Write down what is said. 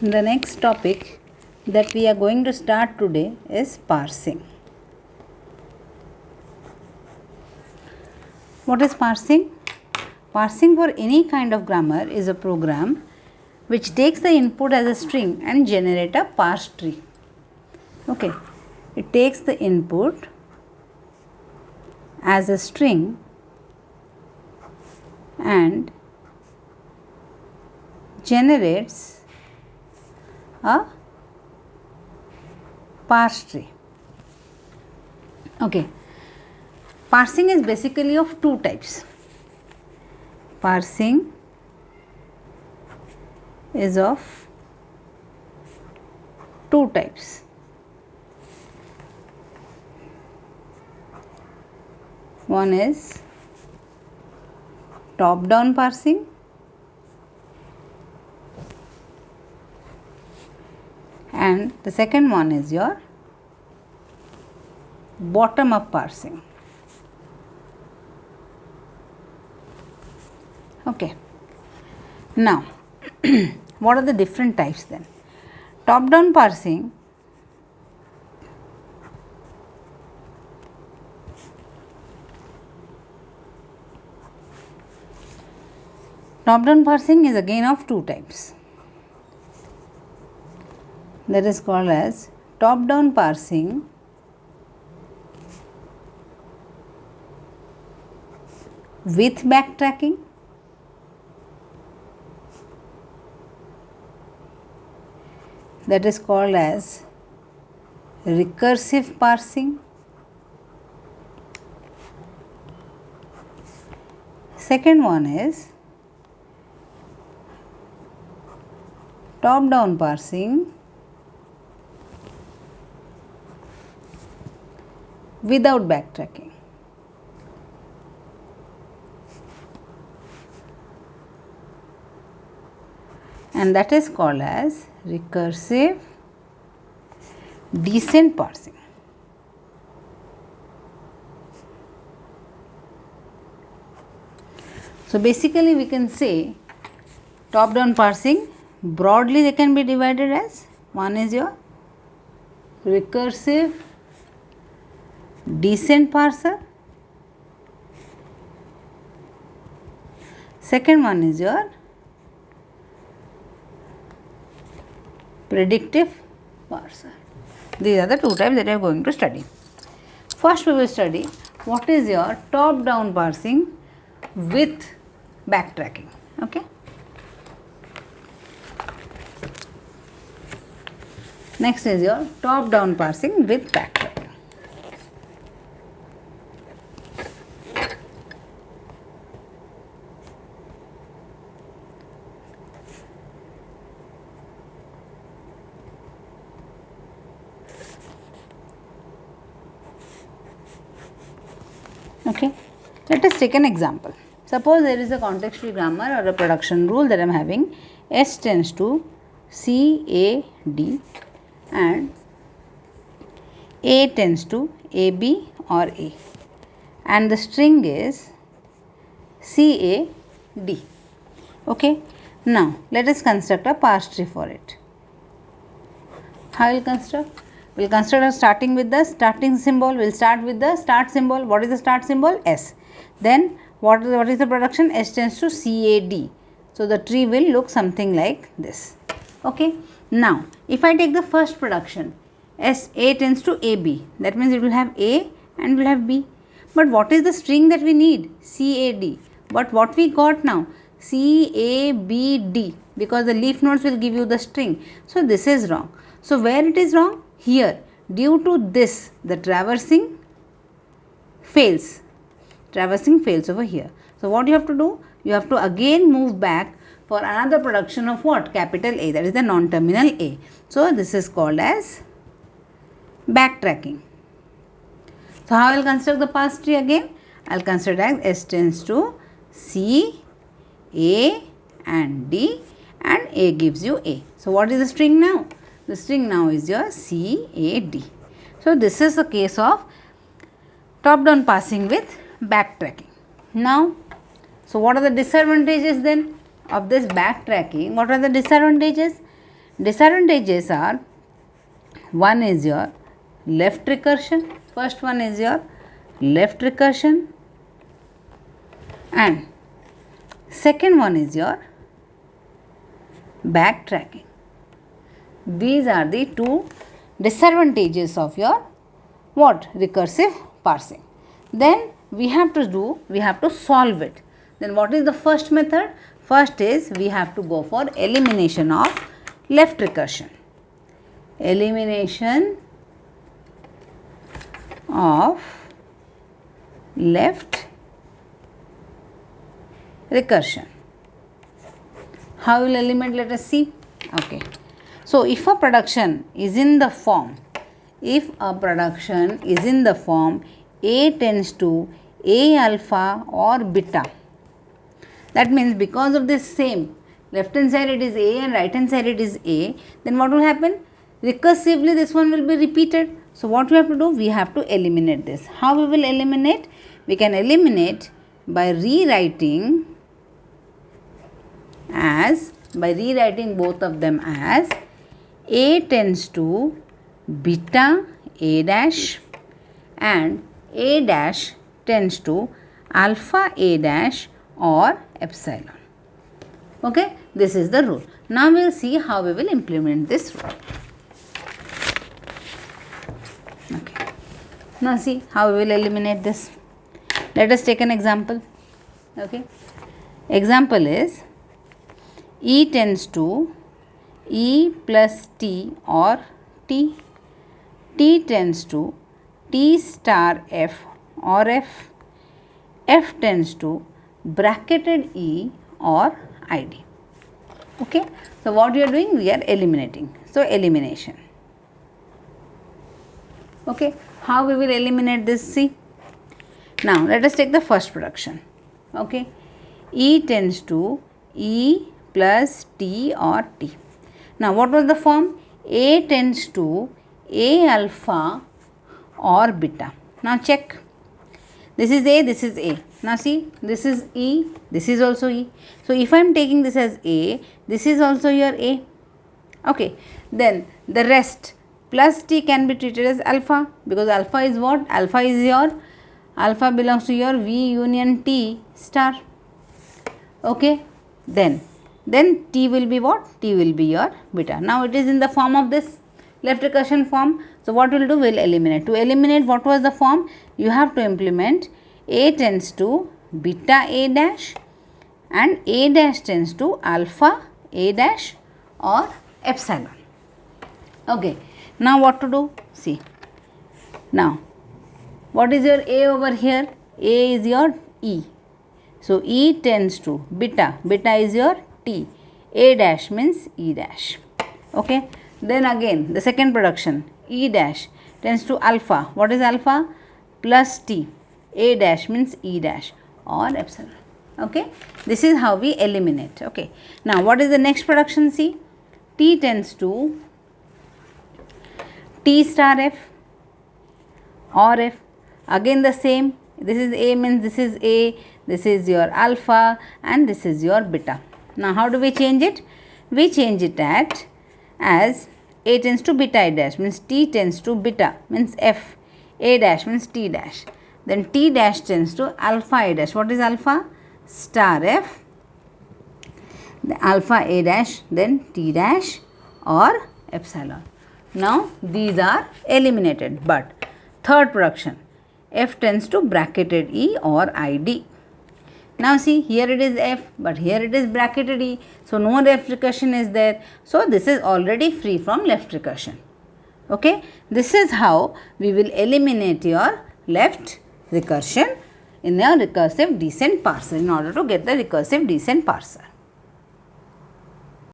The next topic that we are going to start today is parsing. What is parsing? Parsing for any kind of grammar is a program which takes the input as a string and generate a parse tree. Okay, it takes the input as a string and generates a parse tree. Okay, parsing is basically of two types. Parsing is of two types. One is top-down parsing and the second one is your bottom-up parsing. Okay. Now, what are the different types then? Top-down parsing is again of two types. That is called as top-down parsing with backtracking that is called as recursive parsing. Second one is top-down parsing without backtracking. And that is called as recursive descent parsing. So basically we can say top-down parsing broadly they can be divided as one is your recursive descent parser, second one is your predictive parser. These are the two types that we are going to study. First we will study what is your top-down parsing with backtracking. Okay. Next is your top-down parsing with backtracking. Okay, let us take an example. Suppose there is a context-free grammar or a production rule that I am having S tends to CAD and A tends to AB or A and the string is CAD. Okay, now let us construct a parse tree for it. How will construct? We will construct starting with the starting symbol. We will start with the start symbol. What is the start symbol? S. Then what is the production? S tends to CAD. So the tree will look something like this. Okay. Now if I take the first production, A tends to AB. That means it will have A and will have B. But what is the string that we need? CAD. But what we got now? CABD, because the leaf nodes will give you the string. So this is wrong. So where it is wrong? Here, due to this, the traversing fails. Traversing fails over here. So what you have to do? You have to again move back for another production of what? Capital A, that is the non-terminal A. So this is called as backtracking. So how I will construct the parse tree again? I will construct as S tends to C, A and D and A gives you A. So what is the string now? The string now is your CAD. So this is the case of top-down parsing with backtracking. Now, so what are the disadvantages then of this backtracking? What are the disadvantages? Disadvantages are, one is your left recursion. First one is your left recursion, and second one is your backtracking. These are the two disadvantages of your what? Recursive parsing. Then we have to solve it. Then what is the first method? First is we have to go for elimination of left recursion. Elimination of left recursion. How will eliminate? Let us see. Okay. So if a production is in the form, A tends to A alpha or beta, that means because of this same, left hand side it is A and right hand side it is A, then what will happen? Recursively this one will be repeated. So what we have to do? We have to eliminate this. How we will eliminate? We can eliminate by rewriting both of them as A tends to beta A dash and A dash tends to alpha A dash or epsilon. Okay, this is the rule. Now we will see how we will implement this rule. Okay, now see how we will eliminate this. Let us take an example. Okay, example is E tends to E plus T or T. T tends to T star F or F. F tends to bracketed E or ID. Okay. So, what we are doing? We are eliminating. So, elimination. Okay. How we will eliminate this? See. Now, let us take the first production. Okay. E tends to E plus T or T. Now, what was the form? A tends to A alpha or beta. Now, check. This is A, this is A. Now, see, this is E, this is also E. So, if I am taking this as A, this is also your A. Okay. Then, the rest plus T can be treated as alpha, because alpha is what? Alpha belongs to your V union T star. Okay. Then T will be what? T will be your beta. Now, it is in the form of this left recursion form. So, what we will do? We will eliminate. To eliminate, what was the form? You have to implement A tends to beta A dash and A dash tends to alpha A dash or epsilon. Okay. Now, what to do? See. Now, what is your A over here? A is your E. So, E tends to beta. Beta is your T. A dash means E dash. Okay. Then again, the second production, E dash tends to alpha. What is alpha? Plus T. A dash means E dash or epsilon. Okay. This is how we eliminate. Okay. Now, what is the next production? See. T tends to T star F or F. Again the same. This is A means this is A. This is your alpha and this is your beta. Now, how do we change it? We change it as A tends to beta A dash means T tends to beta means F. A dash means T dash. Then T dash tends to alpha A dash. What is alpha? Star F. The alpha A dash, then T dash or epsilon. Now, these are eliminated. But third production, F tends to bracketed E or ID. Now, see, here it is F, but here it is bracketed E. So, no left recursion is there. So, this is already free from left recursion. Okay. This is how we will eliminate your left recursion in your recursive descent parser in order to get the recursive descent parser.